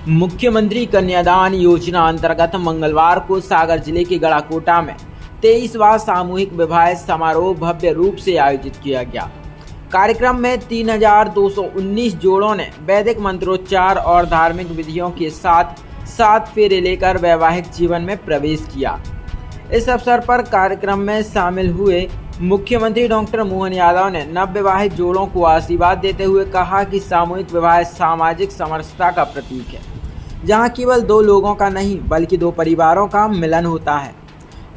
मुख्यमंत्री कन्यादान योजना अंतर्गत मंगलवार को सागर जिले के गढ़ाकोटा में 23वां सामूहिक विवाह समारोह भव्य रूप से आयोजित किया गया। कार्यक्रम में 3219 जोड़ों ने वैदिक मंत्रोच्चार और धार्मिक विधियों के साथ 7 फेरे लेकर वैवाहिक जीवन में प्रवेश किया। इस अवसर पर कार्यक्रम में शामिल हुए मुख्यमंत्री डॉक्टर मोहन यादव ने नवविवाहित जोड़ों को आशीर्वाद देते हुए कहा कि सामूहिक विवाह सामाजिक समरसता का प्रतीक है, जहां केवल 2 लोगों का नहीं बल्कि 2 परिवारों का मिलन होता है।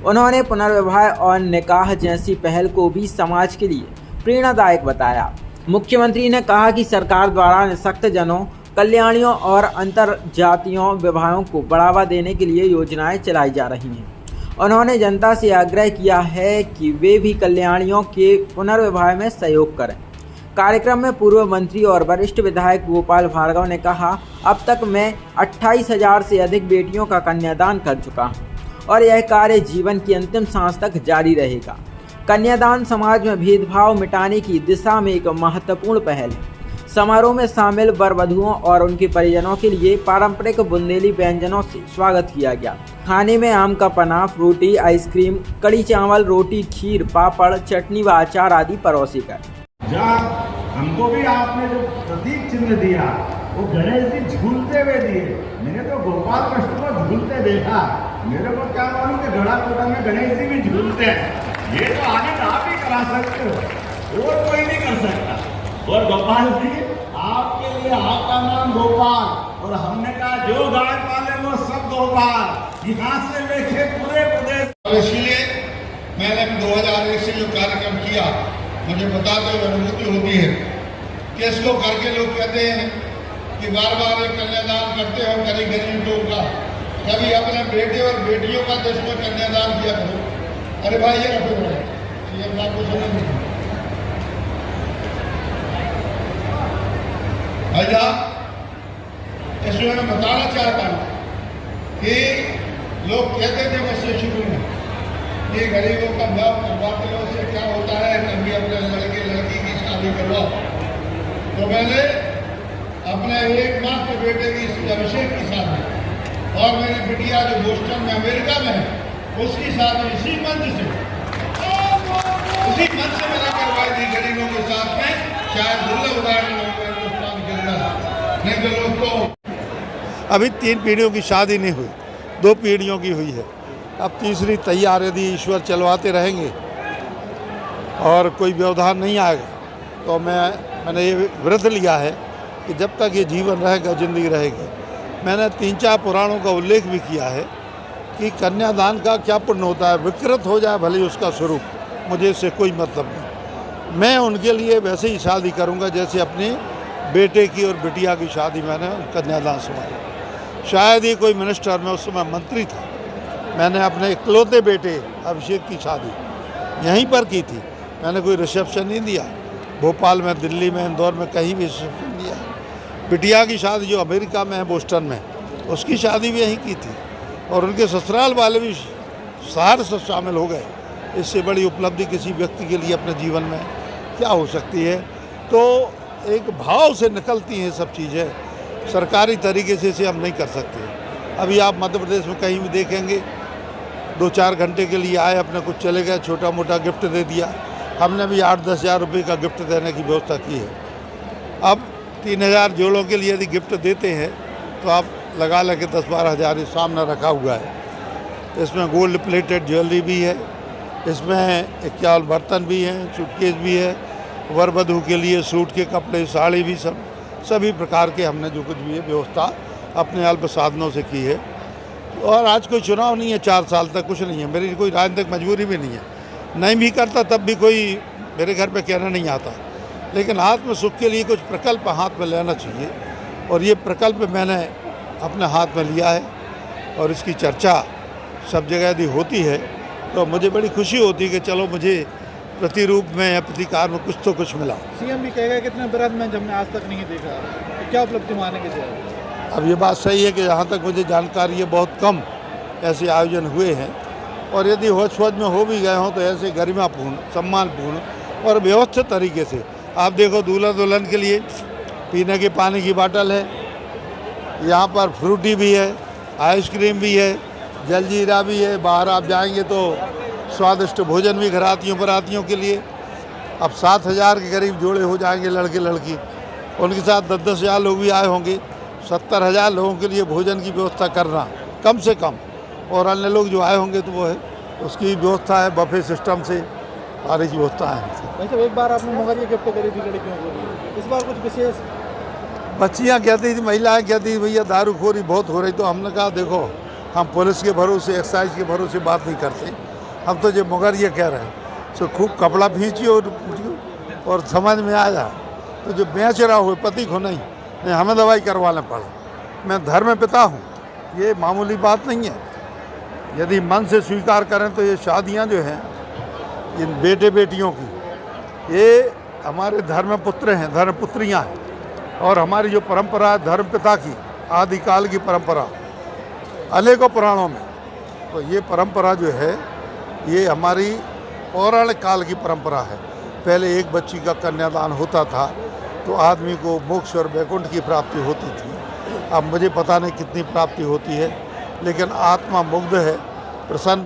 उन्होंने पुनर्विवाह और निकाह जैसी पहल को भी समाज के लिए प्रेरणादायक बताया। मुख्यमंत्री ने कहा कि सरकार द्वारा निःशक्तजनों, कल्याणियों और अंतर जातीयों विवाहों को बढ़ावा देने के लिए योजनाएं चलाई जा रही हैं। उन्होंने जनता से आग्रह किया है कि वे भी कल्याणियों के पुनर्विवाह में सहयोग करें। कार्यक्रम में पूर्व मंत्री और वरिष्ठ विधायक गोपाल भार्गव ने कहा, अब तक मैं 28,000 से अधिक बेटियों का कन्यादान कर चुका हूं और यह कार्य जीवन की अंतिम सांस तक जारी रहेगा। कन्यादान समाज में भेदभाव मिटाने की दिशा में एक महत्वपूर्ण पहल है। समारोह में शामिल वर वधुओं और उनके परिजनों के लिए पारंपरिक बुंदेली व्यंजनों से स्वागत किया गया। खाने में आम का पन्ना, रोटी, आइसक्रीम, कड़ी चावल, रोटी, खीर, पापड़, चटनी व अचार आदि परोसे गए। जहाँ हमको भी आपने जो प्रतीक चिन्ह दिया वो गणेश जी झूलते हुए दिए। मैंने तो गोपाल कृष्ण को झूलते देखा, मेरे को क्या मालूम कि गढ़ाकोटा में गणेश जी भी झूलते हैं। ये तो आगे आप ही करा सकते हो और कोई नहीं कर सकता। और गोपाल जी आपके लिए आपका नाम गोपाल और हमने कहा जो गाय पाले वो सब गोपाल, यहाँ से लेके पूरे प्रदेश। इसलिए मैंने 2001 से जो कार्यक्रम किया, मुझे बताते हुए अनुभूति होती है कि इसको करके लोग कहते हैं कि बार बार एक कन्यादान करते हो, कभी गरीबों का, कभी अपने बेटे और बेटियों का देश में कन्यादान किया करो। अरे भाई ये रखो, ये बात को समझ नहीं भैया। इसमें मैं बताना चाहता हूँ कि लोग कहते थे मुझसे शुरू में कि गरीबों का ब्याह करवाते हो, उससे क्या होता है, कभी अपने लड़के लड़की की शादी करवाओ। तो मैंने अपने एकमात्र बेटे की अभिषेक की शादी और मेरी बिटिया जो बोस्टन में अमेरिका में है उसकी शादी इसी मंच से मैंने करवाई थी गरीबों के साथ में। शायद दुर्लभ उदाहरण हिंदुस्तान के अंदर, नहीं तो लोग तो अभी 3 पीढ़ियों की शादी नहीं हुई, 2 पीढ़ियों की हुई है। अब तीसरी तैयार यदि ईश्वर चलवाते रहेंगे और कोई व्यवधान नहीं आएगा तो मैंने ये व्रत लिया है कि जब तक ये जीवन रहेगा, जिंदगी रहेगी। मैंने 3-4 पुराणों का उल्लेख भी किया है कि कन्यादान का क्या पुण्य होता है। विकृत हो जाए भले उसका स्वरूप, मुझे इससे कोई मतलब नहीं। मैं उनके लिए वैसे ही शादी करूंगा जैसे अपने बेटे की और बिटिया की शादी मैंने कन्यादान संभाली। शायद ही कोई मिनिस्टर में उस समय मंत्री था, मैंने अपने इकलौते बेटे अभिषेक की शादी यहीं पर की थी। मैंने कोई रिसेप्शन नहीं दिया, भोपाल में, दिल्ली में, इंदौर में कहीं भी रिसेप्शन दिया। बिटिया की शादी जो अमेरिका में है, बोस्टन में, उसकी शादी भी यहीं की थी और उनके ससुराल वाले भी शहर से शामिल हो गए। इससे बड़ी उपलब्धि किसी व्यक्ति के लिए अपने जीवन में क्या हो सकती है। तो एक भाव से निकलती हैं सब चीज़ें, सरकारी तरीके से इसे हम नहीं कर सकते। अभी आप मध्य प्रदेश में कहीं भी देखेंगे 2-4 घंटे के लिए आए, अपने कुछ चले गए, छोटा मोटा गिफ्ट दे दिया। हमने भी 8-10 हज़ार रुपये का गिफ्ट देने की व्यवस्था की है। अब 3,000 जोड़ों के लिए यदि गिफ्ट देते हैं तो आप लगा लें कि 10-12 हज़ार सामने रखा हुआ है। इसमें गोल्ड प्लेटेड ज्वेलरी भी है, इसमें 51 बर्तन भी हैं, सूटकेस भी है, वर वधू के लिए सूट के कपड़े, साड़ी भी, सभी प्रकार के हमने जो कुछ भी है व्यवस्था अपने अल्प साधनों से की है। और आज कोई चुनाव नहीं है, 4 साल तक कुछ नहीं है, मेरी कोई राजनीतिक मजबूरी भी नहीं है, नहीं भी करता तब भी कोई मेरे घर पे कहना नहीं आता। लेकिन आत्म सुख के लिए कुछ प्रकल्प हाथ में लेना चाहिए और ये प्रकल्प मैंने अपने हाथ में लिया है और इसकी चर्चा सब जगह यदि होती है तो मुझे बड़ी खुशी होती है कि चलो मुझे प्रतिरूप में या प्रतिकार में कुछ तो कुछ मिला। सीएम भी कहेगा कितने बरस में जब मैं आज तक नहीं देखा, तो क्या उपलब्धि मानेंगे सर? अब ये बात सही है कि जहाँ तक मुझे जानकारी है बहुत कम ऐसे आयोजन हुए हैं और यदि होश में हो भी गए हों तो ऐसे गरिमापूर्ण, सम्मानपूर्ण और व्यवस्थित तरीके से। आप देखो दूल्हा दुल्हन के लिए पीने के पानी की बोतल है, यहाँ पर फ्रूटी भी है, आइसक्रीम भी है, जलजीरा भी है। बाहर आप जाएंगे तो स्वादिष्ट भोजन भी घरातियों बरातियों के लिए। अब 7,000 के करीब जोड़े हो जाएंगे लड़के लड़की, उनके साथ 10-10 हज़ार लोग भी आए होंगे। 70,000 लोगों के लिए भोजन की व्यवस्था करना कम से कम, और अन्य लोग जो आए होंगे तो वो है उसकी व्यवस्था है, बफे सिस्टम से सारी व्यवस्था है। भाई साहब, एक बार आपने मुगरिया गिफ्ट करी थी लड़कियों को, इस बार कुछ विशेष? बच्चियाँ कहती थी, महिलाएं कहती थी भैया दारूखोरी बहुत हो रही, तो हमने कहा देखो हम पुलिस के भरोसे, एक्साइज के भरोसे बात नहीं करते, हम तो जो मुगरिया कह रहे हैं तो खूब कपड़ा खींचिए और समझ में आ जाए। तो जो बेच रहा हो पति को नहीं हमें दवाई करवाना पड़ा। मैं धर्म पिता हूँ, ये मामूली बात नहीं है। यदि मन से स्वीकार करें तो ये शादियाँ जो हैं इन बेटे बेटियों की, ये हमारे धर्मपुत्र हैं, धर्मपुत्रियाँ हैं, और हमारी जो परंपरा है धर्मपिता की, आदिकाल की परंपरा अनेकों पुराणों में, तो ये परंपरा जो है ये हमारी पौराणिक काल की परंपरा है। पहले एक बच्ची का कन्यादान होता था तो आदमी को मोक्ष और वैकुंठ की प्राप्ति होती थी। अब मुझे पता नहीं कितनी प्राप्ति होती है, लेकिन आत्मा मुग्ध है, प्रसन्न